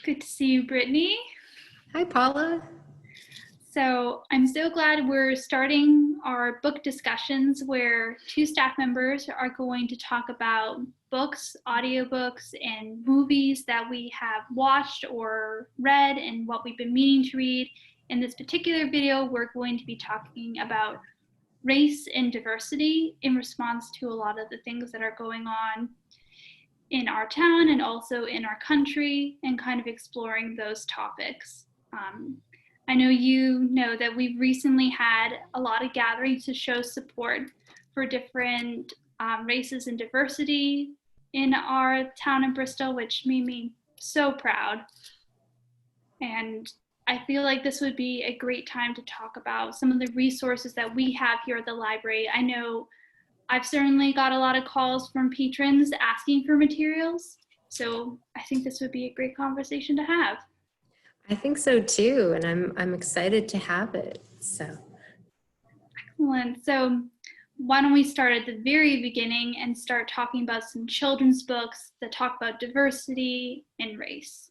Good to see you, Brittany. Hi, Paula. So I'm so glad we're starting our book discussions where two staff members are going to talk about books, audiobooks, and movies that we have watched or read and what we've been meaning to read. In this particular video, we're going to be talking about race and diversity in response to a lot of the things that are going on in our town and also in our country, and kind of exploring those topics. I know you know that we've recently had a lot of gatherings to show support for different races and diversity in our town in Bristol, which made me so proud. And I feel like this would be a great time to talk about some of the resources that we have here at the library. I know I've certainly got a lot of calls from patrons asking for materials, so I think this would be a great conversation to have. I think so too, and I'm excited to have it. Excellent. So why don't we start at the very beginning and start talking about some children's books that talk about diversity and race.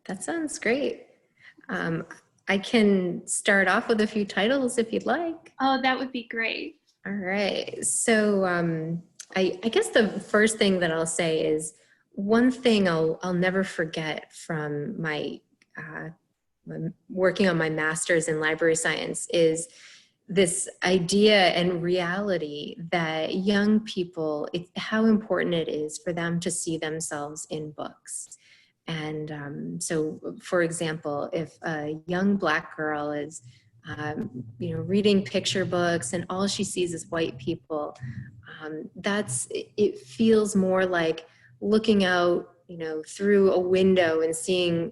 That sounds great. I can start off with a few titles if you'd like. Oh, that would be great. All right. So I guess the first thing that I'll say is one thing I'll never forget from my working on my master's in library science is this idea and reality that young people, how important it is for them to see themselves in books. And so, for example, if a young Black girl is reading picture books and all she sees is white people, it feels more like looking out, through a window and seeing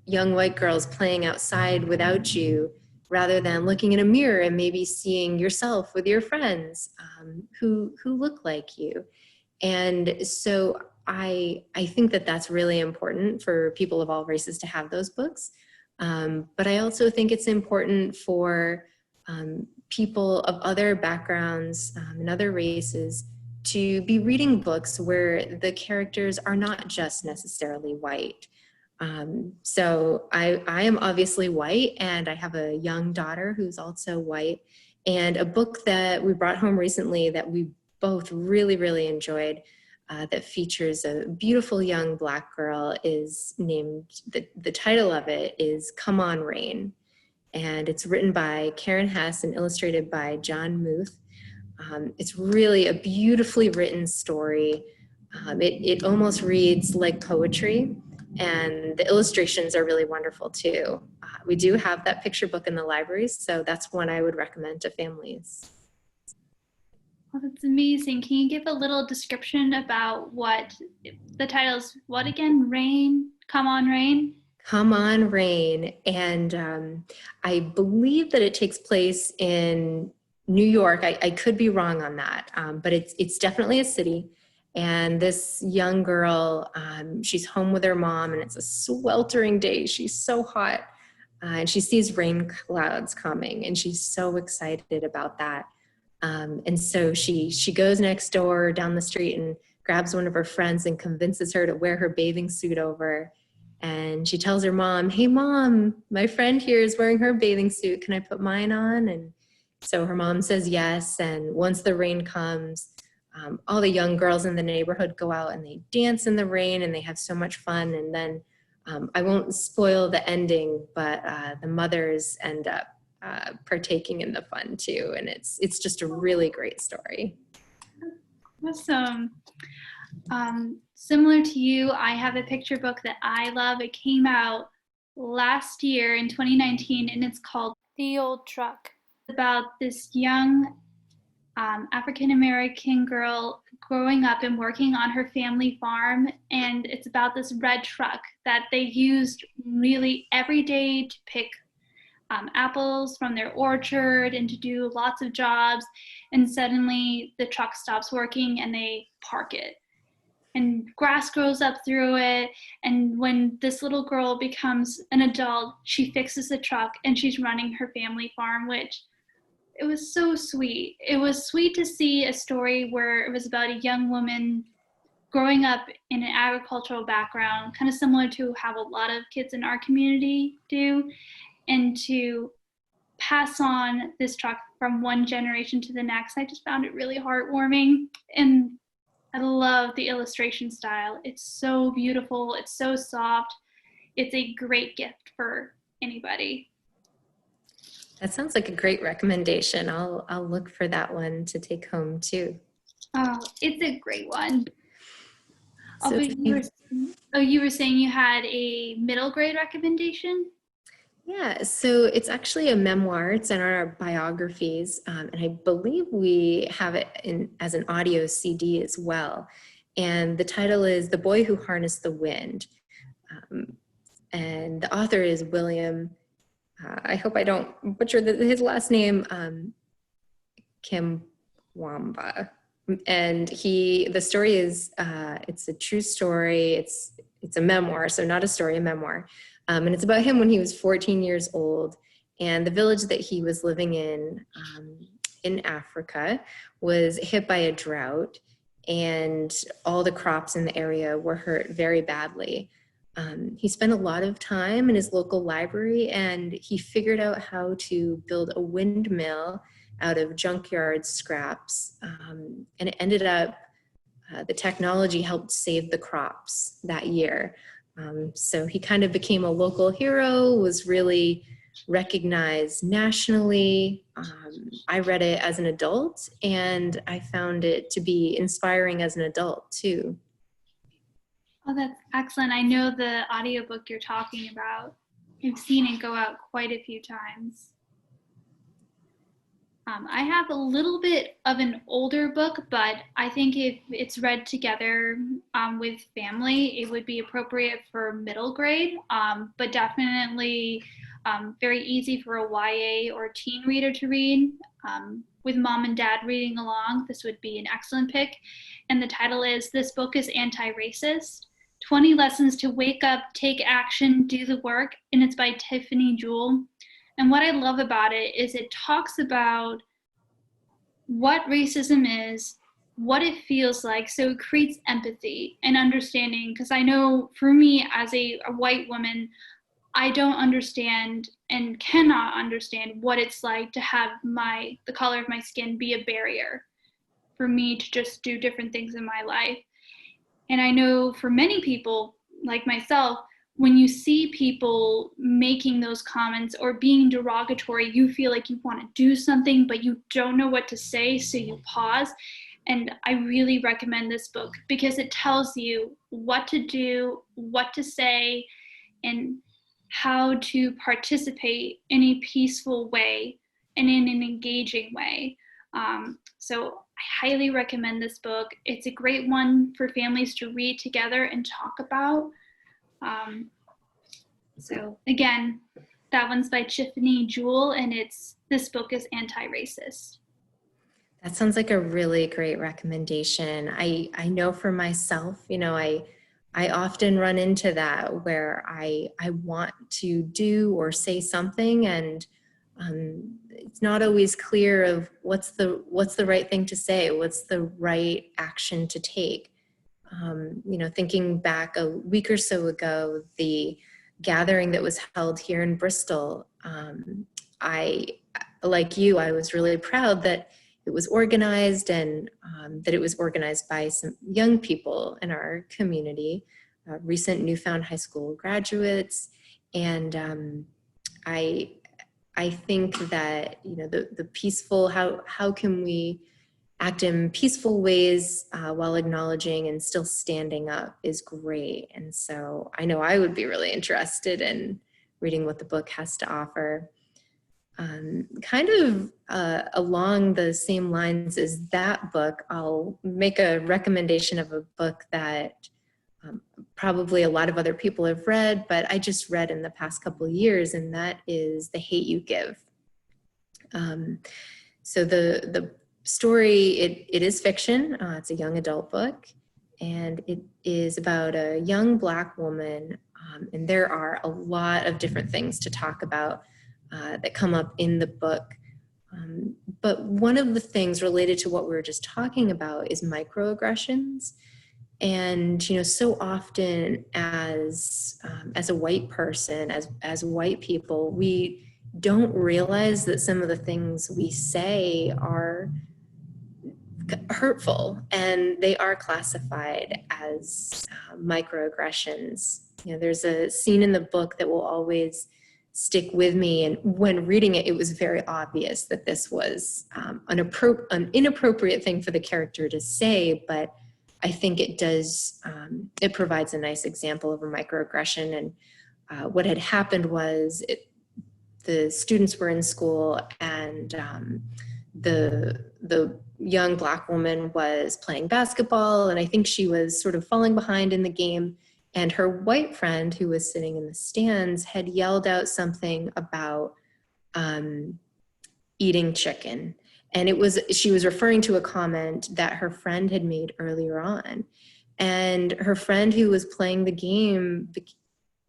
young white girls playing outside without you, rather than looking in a mirror and maybe seeing yourself with your friends who look like you. And so I think that that's really important for people of all races to have those books. But I also think it's important for people of other backgrounds and other races to be reading books where the characters are not just necessarily white. So I am obviously white, and I have a young daughter who's also white. And a book that we brought home recently that we both really, really enjoyed that features a beautiful young Black girl is named, the title of it is Come On Rain. And it's written by Karen Hess and illustrated by John Muth. It's really a beautifully written story. It almost reads like poetry, and the illustrations are really wonderful too. We do have that picture book in the library, so that's one I would recommend to families. Oh, that's amazing. Can you give a little description about what the title is? What again? Rain? Come On Rain? Come On Rain. And I believe that it takes place in New York. I could be wrong on that, but it's definitely a city. And this young girl, she's home with her mom, and it's a sweltering day. She's so hot, and she sees rain clouds coming, and she's so excited about that. And so she goes next door down the street and grabs one of her friends and convinces her to wear her bathing suit over. And she tells her mom, "Hey mom, my friend here is wearing her bathing suit. Can I put mine on?" And so her mom says yes. And once the rain comes, all the young girls in the neighborhood go out and they dance in the rain, and they have so much fun. And then I won't spoil the ending, but the mothers end up partaking in the fun too, and it's just a really great story. Awesome. Similar to you, I have a picture book that I love. It came out last year in 2019, and it's called The Old Truck. It's about this young African-American girl growing up and working on her family farm, and it's about this red truck that they used really every day to pick apples from their orchard and to do lots of jobs, and suddenly the truck stops working and they park it, and grass grows up through it. And when this little girl becomes an adult, she fixes the truck and she's running her family farm, which it was so sweet. It was sweet to see a story where it was about a young woman growing up in an agricultural background, kind of similar to how a lot of kids in our community do, and to pass on this truck from one generation to the next, I just found it really heartwarming. And I love the illustration style. It's so beautiful. It's so soft. It's a great gift for anybody. That sounds like a great recommendation. I'll look for that one to take home too. Oh, it's a great one. So You were saying you had a middle grade recommendation? yeah, so it's actually a memoir. It's in our biographies, and I believe we have it as an audio CD as well. And the title is "The Boy Who Harnessed the Wind," and the author is William. I hope I don't butcher his last name, Kimwamba. And the story is, it's a true story. It's a memoir, so not a story, a memoir. And it's about him when he was 14 years old. And the village that he was living in Africa was hit by a drought, and all the crops in the area were hurt very badly. He spent a lot of time in his local library, and he figured out how to build a windmill out of junkyard scraps. And it ended up, the technology helped save the crops that year. So he kind of became a local hero, was really recognized nationally. I read it as an adult, and I found it to be inspiring as an adult too. Oh, that's excellent. I know the audiobook you're talking about. I've seen it go out quite a few times. I have a little bit of an older book, but I think if it's read together with family, it would be appropriate for middle grade, but definitely very easy for a YA or teen reader to read. With mom and dad reading along, this would be an excellent pick. And the title is "This Book is Anti-Racist: 20 Lessons to Wake Up, Take Action, Do the Work," and it's by Tiffany Jewell. And what I love about it is it talks about what racism is, what it feels like, so it creates empathy and understanding. Because I know for me as a white woman, I don't understand and cannot understand what it's like to have the color of my skin be a barrier for me to just do different things in my life. And I know for many people, like myself, when you see people making those comments or being derogatory, you feel like you want to do something, but you don't know what to say, so you pause. And I really recommend this book because it tells you what to do, what to say, and how to participate in a peaceful way and in an engaging way. So I highly recommend this book. It's a great one for families to read together and talk about. So again, that one's by Tiffany Jewell, and "This Book is Anti-Racist." That sounds like a really great recommendation. I know for myself, I often run into that where I want to do or say something, and it's not always clear of what's the right thing to say, what's the right action to take. Thinking back a week or so ago, the gathering that was held here in Bristol, like you, I was really proud that it was organized, and that it was organized by some young people in our community, recent newfound high school graduates. And I think that, the peaceful, how can we act in peaceful ways while acknowledging and still standing up is great. And so I know I would be really interested in reading what the book has to offer. Kind of along the same lines as that book, I'll make a recommendation of a book that probably a lot of other people have read, but I just read in the past couple of years, and that is The Hate U Give. So the story, it is fiction. It's a young adult book, and it is about a young Black woman, and there are a lot of different things to talk about that come up in the book. But one of the things related to what we were just talking about is microaggressions. And, you know, so often as a white person, as white people, we don't realize that some of the things we say are hurtful, and they are classified as microaggressions. You know, there's a scene in the book that will always stick with me, and when reading it, it was very obvious that this was an inappropriate thing for the character to say, but I think it does, it provides a nice example of a microaggression. And what had happened was the students were in school, and the young Black woman was playing basketball, and I think she was sort of falling behind in the game. And her white friend, who was sitting in the stands, had yelled out something about eating chicken. And she was referring to a comment that her friend had made earlier on. And her friend, who was playing the game,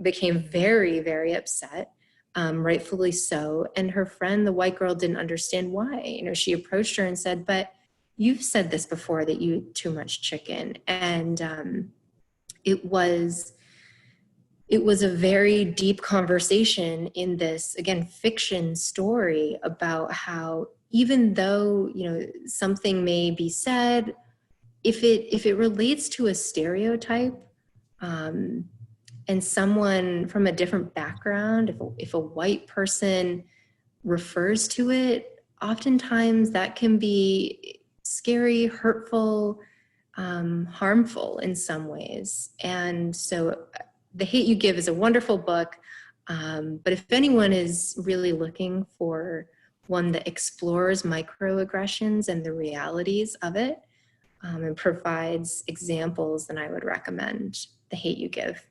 became very, very upset. Rightfully so. And her friend, the white girl, didn't understand why. You know, she approached her and said, "But you've said this before, that you eat too much chicken." And it was a very deep conversation in this, again, fiction story about how, even though, you know, something may be said, if it relates to a stereotype, and someone from a different background, if a white person refers to it, oftentimes that can be scary, hurtful, harmful in some ways. And so The Hate You Give is a wonderful book, but if anyone is really looking for one that explores microaggressions and the realities of it, and provides examples, then I would recommend The Hate You Give.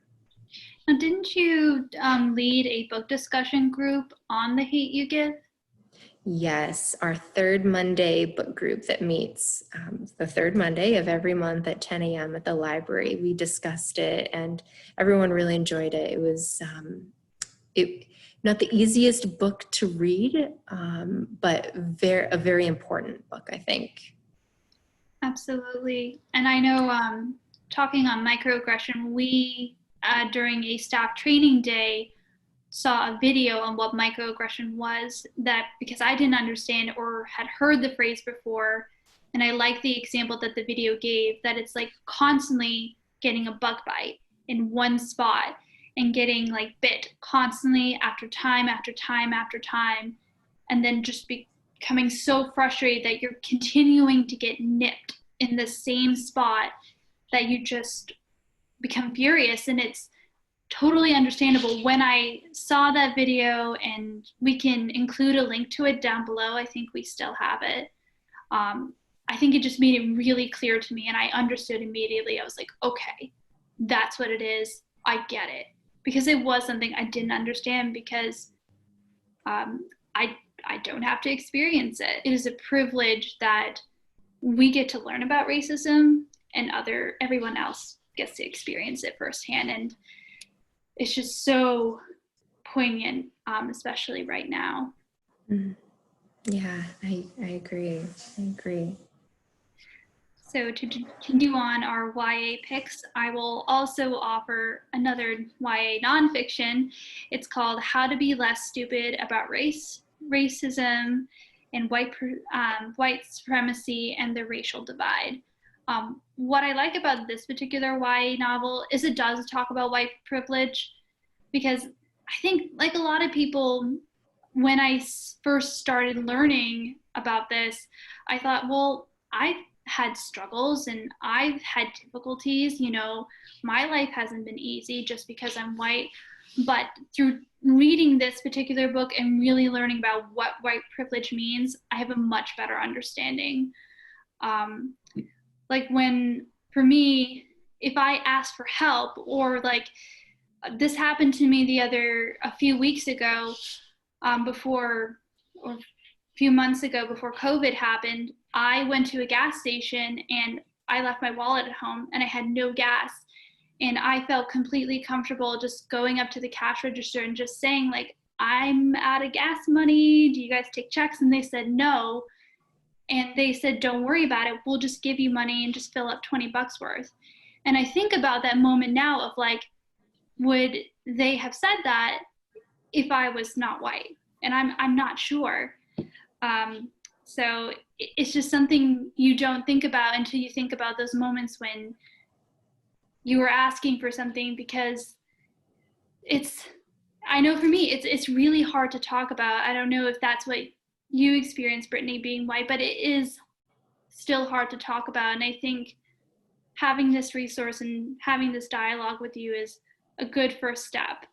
Now, didn't you lead a book discussion group on The Hate You Give? Yes, our third Monday book group that meets the third Monday of every month at 10 a.m. at the library. We discussed it, and everyone really enjoyed it. It was not the easiest book to read, but a very important book, I think. Absolutely. And I know, talking on microaggression, we, during a staff training day, saw a video on what microaggression was, that because I didn't understand or had heard the phrase before. And I like the example that the video gave, that it's like constantly getting a bug bite in one spot and getting like bit constantly after time after time after time, and then just becoming so frustrated that you're continuing to get nipped in the same spot that you just become furious. And it's totally understandable. When I saw that video, and we can include a link to it down below, I think we still have it. I think it just made it really clear to me, and I understood immediately. I was like, okay, that's what it is. I get it. Because it was something I didn't understand, because I don't have to experience it. It is a privilege that we get to learn about racism, and everyone else gets to experience it firsthand. And it's just so poignant, especially right now. Yeah, I agree. I agree. So to continue on our YA picks, I will also offer another YA nonfiction. It's called How to Be Less Stupid About Race, Racism, and White Supremacy and the Racial Divide. What I like about this particular YA novel is it does talk about white privilege, because I think, like a lot of people, when I first started learning about this, I thought, well, I've had struggles and I've had difficulties. You know, my life hasn't been easy just because I'm white. But through reading this particular book and really learning about what white privilege means, I have a much better understanding. Like for me, if I ask for help, or like this happened to me a few weeks ago, or a few months ago before COVID happened, I went to a gas station and I left my wallet at home and I had no gas. And I felt completely comfortable just going up to the cash register and just saying, like, I'm out of gas money. Do you guys take checks? And they said no. And they said, don't worry about it. We'll just give you money and just fill up $20 worth. And I think about that moment now of like, would they have said that if I was not white? And I'm not sure. Um, so it's just something you don't think about until you think about those moments when you were asking for something, because it's, I know for me it's really hard to talk about. I don't know if that's what you experienced, Brittany, being white, but it is still hard to talk about. And I think having this resource and having this dialogue with you is a good first step.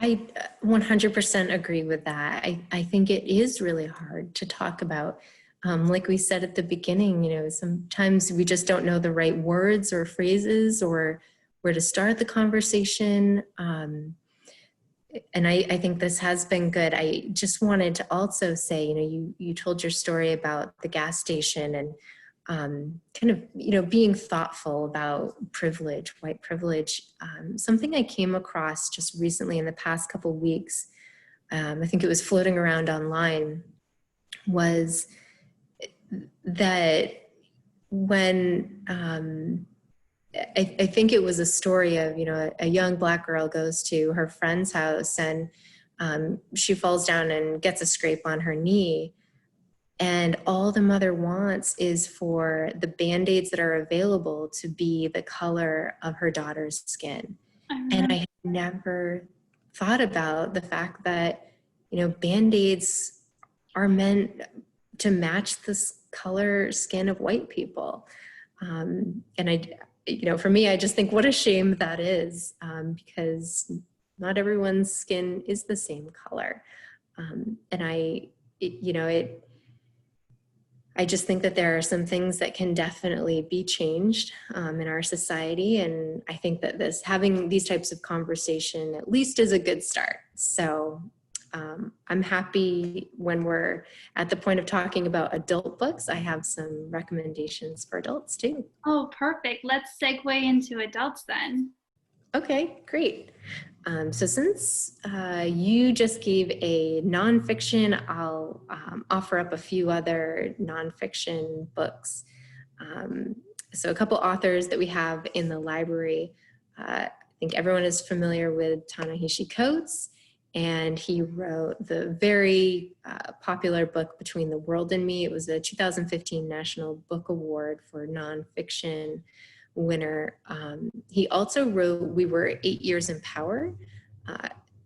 I 100% agree with that. I think it is really hard to talk about. Like we said at the beginning, you know, sometimes we just don't know the right words or phrases or where to start the conversation. And I think this has been good. I just wanted to also say, you know, you told your story about the gas station and kind of, you know, being thoughtful about privilege, white privilege. Something I came across just recently in the past couple of weeks, I think it was floating around online, was that when I think it was a story of, you know, a young Black girl goes to her friend's house and she falls down and gets a scrape on her knee. And all the mother wants is for the Band-Aids that are available to be the color of her daughter's skin. And I had never thought about the fact that, you know, Band-Aids are meant to match this color skin of white people. And you know, for me, I just think what a shame that is, because not everyone's skin is the same color. And I just think that there are some things that can definitely be changed in our society. And I think that having these types of conversation at least is a good start. So I'm happy when we're at the point of talking about adult books. I have some recommendations for adults too. Oh, perfect. Let's segue into adults then. Okay, great. So since you just gave a nonfiction, I'll offer up a few other nonfiction books. So a couple authors that we have in the library. I think everyone is familiar with Ta-Nehisi Coates, and he wrote the very popular book Between the World and Me. It was a 2015 National Book Award for nonfiction winner. He also wrote We Were 8 Years in Power,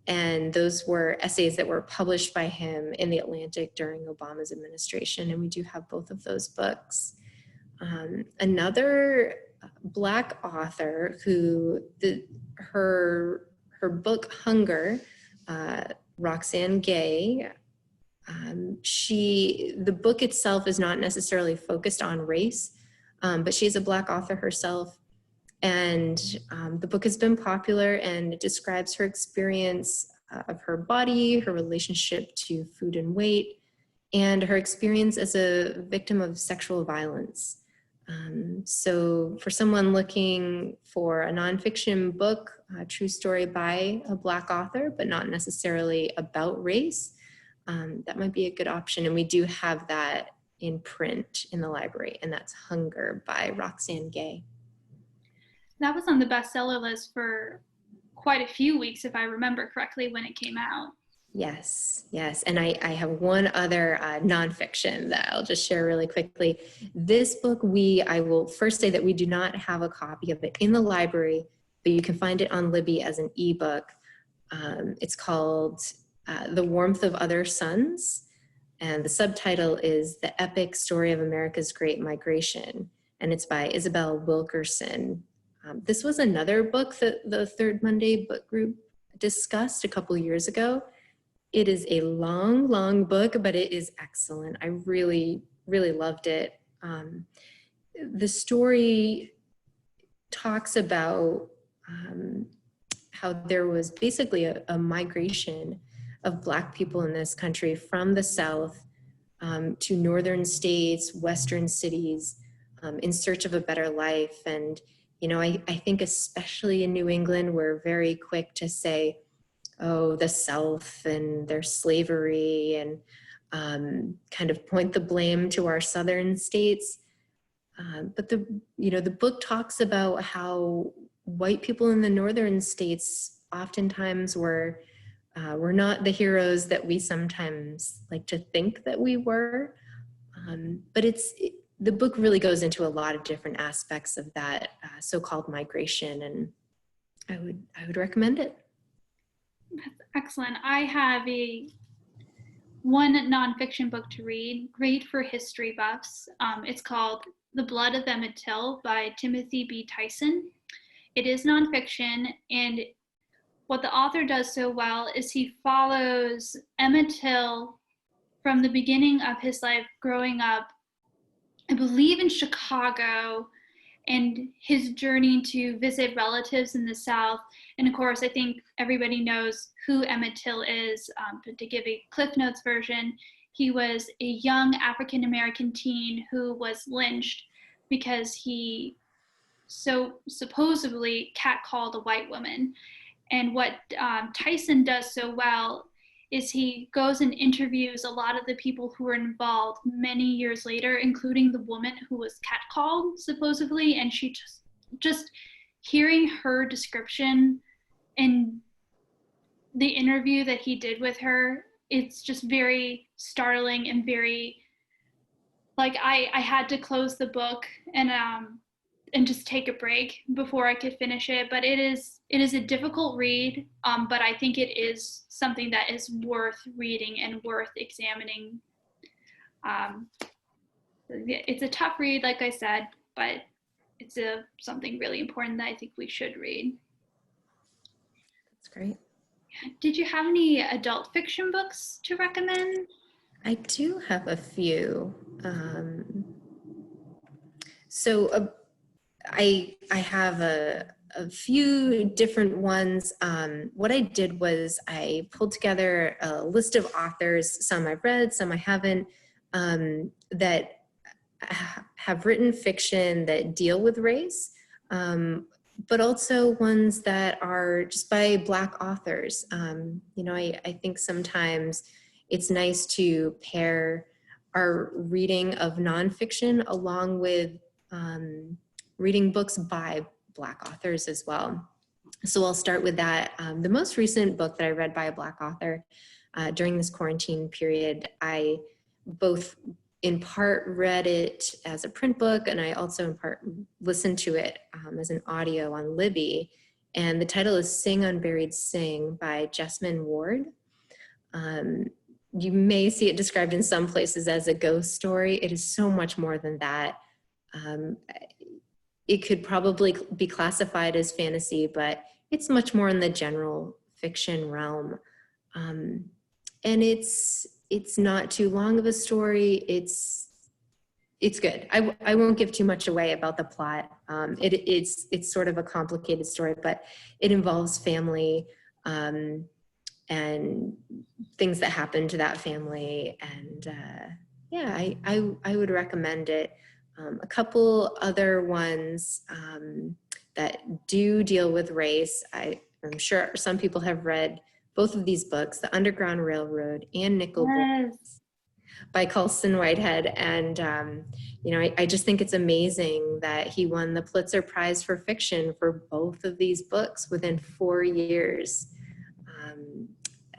and those were essays that were published by him in the Atlantic during Obama's administration, and we do have both of those books. Another Black author who her book Hunger, Roxane Gay, the book itself is not necessarily focused on race, but she's a Black author herself. And the book has been popular, and it describes her experience of her body, her relationship to food and weight, and her experience as a victim of sexual violence. So for someone looking for a nonfiction book, a true story by a Black author, but not necessarily about race, that might be a good option. And we do have that in print in the library, and that's Hunger by Roxane Gay. That was on the bestseller list for quite a few weeks, if I remember correctly, when it came out. Yes, yes. And I have one other nonfiction that I'll just share really quickly. This book, I will first say that we do not have a copy of it in the library, but you can find it on Libby as an ebook. It's called The Warmth of Other Suns, and the subtitle is The Epic Story of America's Great Migration, and it's by Isabel Wilkerson. This was another book that the Third Monday book group discussed a couple years ago. It is a long, long book, but it is excellent. I really, really loved it. The story talks about how there was basically a migration of Black people in this country from the South to northern states, western cities, in search of a better life. And, you know, I think especially in New England, we're very quick to say, oh, the South and their slavery, and kind of point the blame to our southern states. But the book talks about how white people in the northern states oftentimes were not the heroes that we sometimes like to think that we were. But the book really goes into a lot of different aspects of that so-called migration, and I would recommend it. That's excellent. I have one nonfiction book to read, great for history buffs. It's called The Blood of Emmett Till by Timothy B. Tyson. It is nonfiction, and what the author does so well is he follows Emmett Till from the beginning of his life growing up, I believe in Chicago, and his journey to visit relatives in the South. And of course, I think everybody knows who Emmett Till is, but to give a Cliff Notes version, he was a young African-American teen who was lynched because he so supposedly catcalled a white woman. And what Tyson does so well is he goes and interviews a lot of the people who were involved many years later, including the woman who was catcalled supposedly, and she just hearing her description and the interview that he did with her, it's just very startling and very like I had to close the book and just take a break before I could finish it. But it is a difficult read, but I think it is something that is worth reading and worth examining. It's a tough read, like I said, but it's something really important that I think we should read. That's great. Did you have any adult fiction books to recommend? I do have a few. So I have a few different ones. What I did was I pulled together a list of authors, some I've read, some I haven't, that have written fiction that deal with race, but also ones that are just by Black authors. I think sometimes it's nice to pair our reading of nonfiction along with reading books by Black authors as well. So I'll start with that. The most recent book that I read by a Black author during this quarantine period, I both in part read it as a print book, and I also in part listened to it as an audio on Libby. And the title is Sing Unburied Sing by Jessamine Ward. You may see it described in some places as a ghost story. It is so much more than that. It could probably be classified as fantasy, but it's much more in the general fiction realm. And it's not too long of a story. It's good. I won't give too much away about the plot. It's sort of a complicated story, but it involves family and things that happen to that family. And I would recommend it. A couple other ones that do deal with race. I'm sure some people have read both of these books, The Underground Railroad and Nickel Yes. by Colson Whitehead. And, I just think it's amazing that he won the Pulitzer Prize for Fiction for both of these books within 4 years.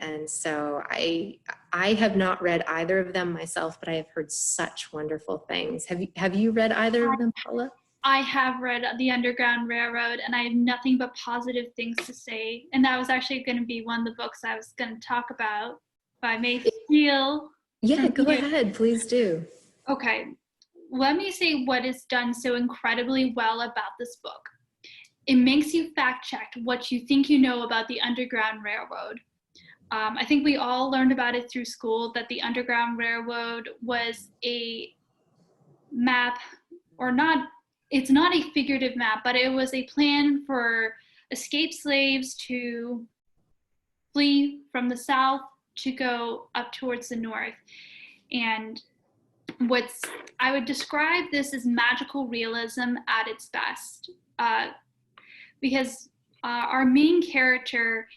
And so I have not read either of them myself, but I have heard such wonderful things. Have you read either of them, Paula? I have read The Underground Railroad, and I have nothing but positive things to say. And that was actually going to be one of the books I was going to talk about, if I may steal. Yeah, go ahead, please do. Okay, let me say what is done so incredibly well about this book. It makes you fact check what you think you know about the Underground Railroad. I think we all learned about it through school, that the Underground Railroad was a map, or not, it's not a figurative map, but it was a plan for escaped slaves to flee from the South to go up towards the North. And I would describe this as magical realism at its best, because our main character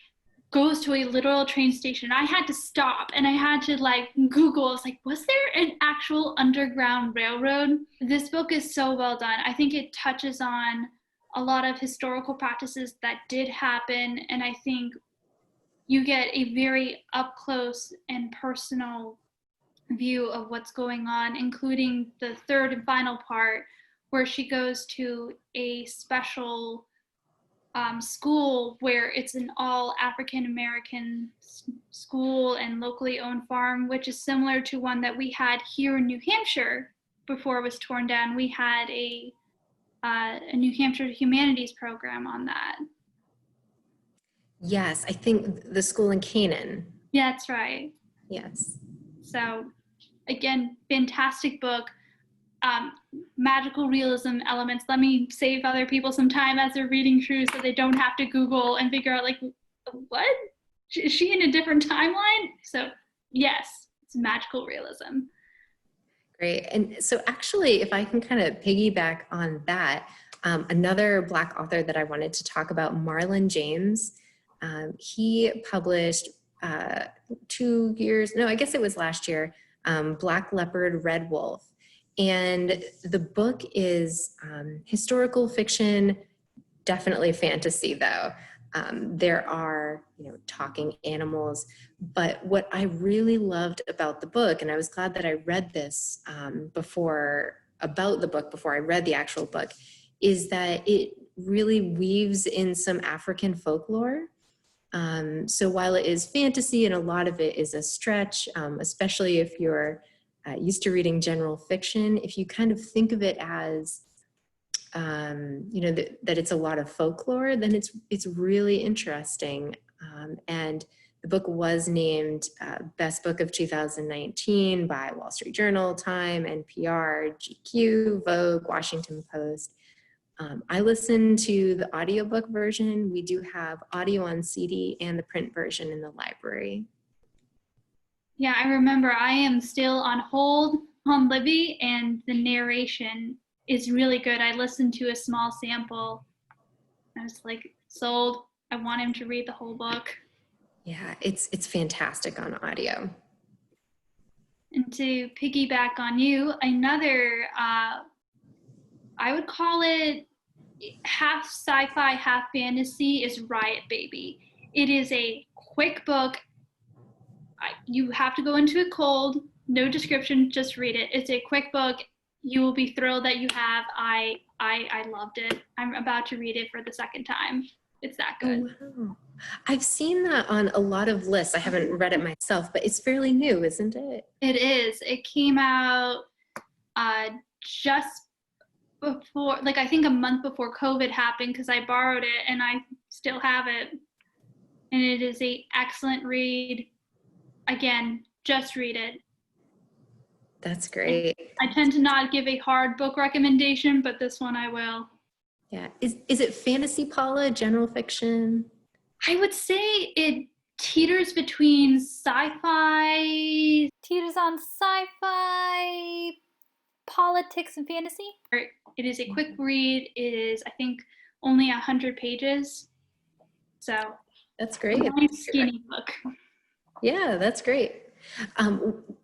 goes to a literal train station. I had to stop and I had to like Google. I was like, was there an actual underground railroad? This book is so well done. I think it touches on a lot of historical practices that did happen. And I think you get a very up close and personal view of what's going on, including the third and final part where she goes to a special school where it's an all African American school and locally owned farm, which is similar to one that we had here in New Hampshire before it was torn down. We had a New Hampshire humanities program on that. Yes, I think the school in Canaan. Yeah, that's right. Yes. So again, fantastic book. Magical realism elements. Let me save other people some time as they're reading through so they don't have to Google and figure out like, what? Is she in a different timeline? So yes, it's magical realism. Great. And so actually, if I can kind of piggyback on that, another Black author that I wanted to talk about, Marlon James, he published 2 years, no, I guess it was last year, Black Leopard, Red Wolf. And the book is historical fiction, definitely fantasy though. There are, talking animals, but what I really loved about the book, and I was glad that I read this before I read the actual book, is that it really weaves in some African folklore. So while it is fantasy and a lot of it is a stretch, especially if you're used to reading general fiction, if you kind of think of it as, that it's a lot of folklore, then it's really interesting. And the book was named Best Book of 2019 by Wall Street Journal, Time, NPR, GQ, Vogue, Washington Post. I listened to the audiobook version. We do have audio on CD and the print version in the library. Yeah, I remember I am still on hold on Libby, and the narration is really good. I listened to a small sample. I was like, sold. I want him to read the whole book. Yeah, it's fantastic on audio. And to piggyback on you, another, I would call it half sci-fi, half fantasy, is Riot Baby. It is a quick book. You have to go into it cold, no description, just read it. It's a quick book. You will be thrilled that you have. I loved it. I'm about to read it for the second time. It's that good. Oh, wow. I've seen that on a lot of lists. I haven't read it myself, but it's fairly new, isn't it? It is. It came out just before, like I think a month before COVID happened, because I borrowed it and I still have it. And it is an excellent read. Again, just read it. That's great. I tend to not give a hard book recommendation, but this one I will. Yeah. Is it fantasy, Paula, general fiction? I would say it teeters between sci-fi, teeters on sci-fi, politics, and fantasy. It is a quick read. It is, I think, only 100 pages. So that's great. Nice skinny book. Yeah, that's great.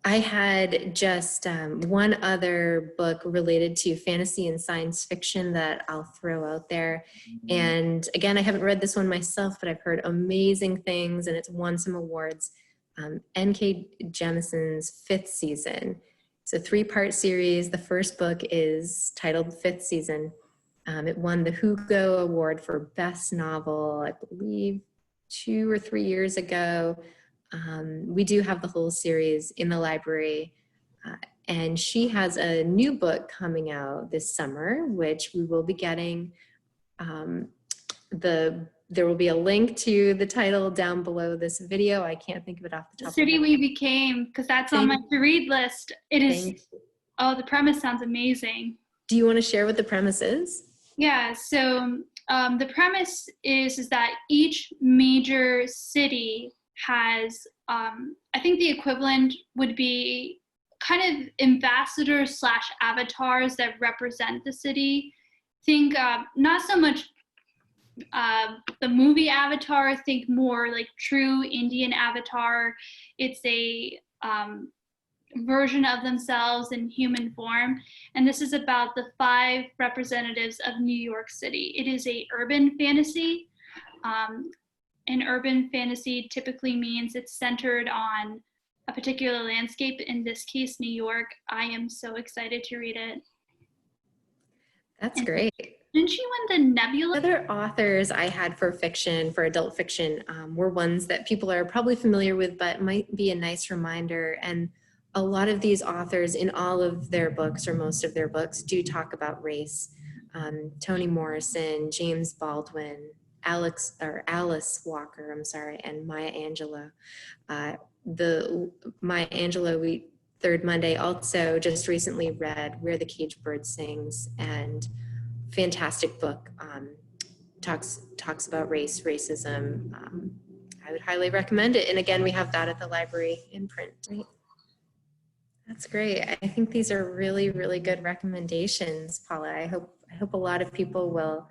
I had just one other book related to fantasy and science fiction that I'll throw out there. And again, I haven't read this one myself, but I've heard amazing things and it's won some awards. N.K. Jemisin's Fifth Season. It's a 3-part series. The first book is titled Fifth Season. It won the Hugo Award for Best Novel, I believe, 2 or 3 years ago. We do have the whole series in the library, and she has a new book coming out this summer, which we will be getting. There will be a link to the title down below this video. I can't think of it off the top of my head. The City We Became, because that's on my to-read list. It is, the premise sounds amazing. Do you want to share what the premise is? Yeah, so the premise is that each major city has, I think the equivalent would be kind of ambassadors / avatars that represent the city. Think not so much the movie Avatar, think more like true Indian Avatar. It's a version of themselves in human form. And this is about the 5 representatives of New York City. It is a urban fantasy. An urban fantasy typically means it's centered on a particular landscape, in this case, New York. I am so excited to read it. That's great. Didn't she win the Nebula? Other authors I had for fiction, for adult fiction, were ones that people are probably familiar with, but might be a nice reminder. And a lot of these authors in all of their books, or most of their books, do talk about race. Toni Morrison, James Baldwin, Alice Walker, I'm sorry, and Maya Angelou. The Maya Angelou, Third Monday, also just recently read Where the Caged Bird Sings, and fantastic book. Talks about racism. I would highly recommend it. And again, we have that at the library in print. Right? That's great. I think these are really, really good recommendations, Paula. I hope a lot of people will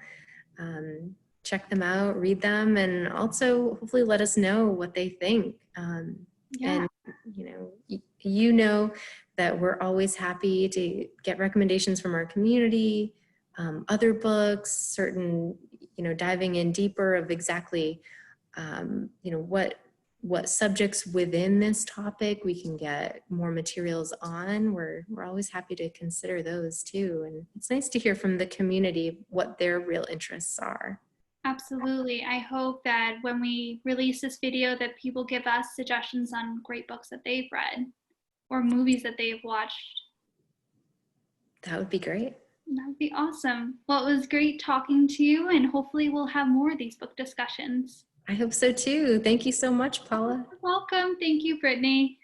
check them out, read them, and also hopefully let us know what they think. Yeah. And you know that we're always happy to get recommendations from our community, other books, certain, diving in deeper of exactly, what subjects within this topic we can get more materials on. We're always happy to consider those too. And it's nice to hear from the community what their real interests are. Absolutely. I hope that when we release this video that people give us suggestions on great books that they've read or movies that they've watched. That would be great. That would be awesome. Well, it was great talking to you, and hopefully we'll have more of these book discussions. I hope so too. Thank you so much, Paula. You're welcome. Thank you, Brittany.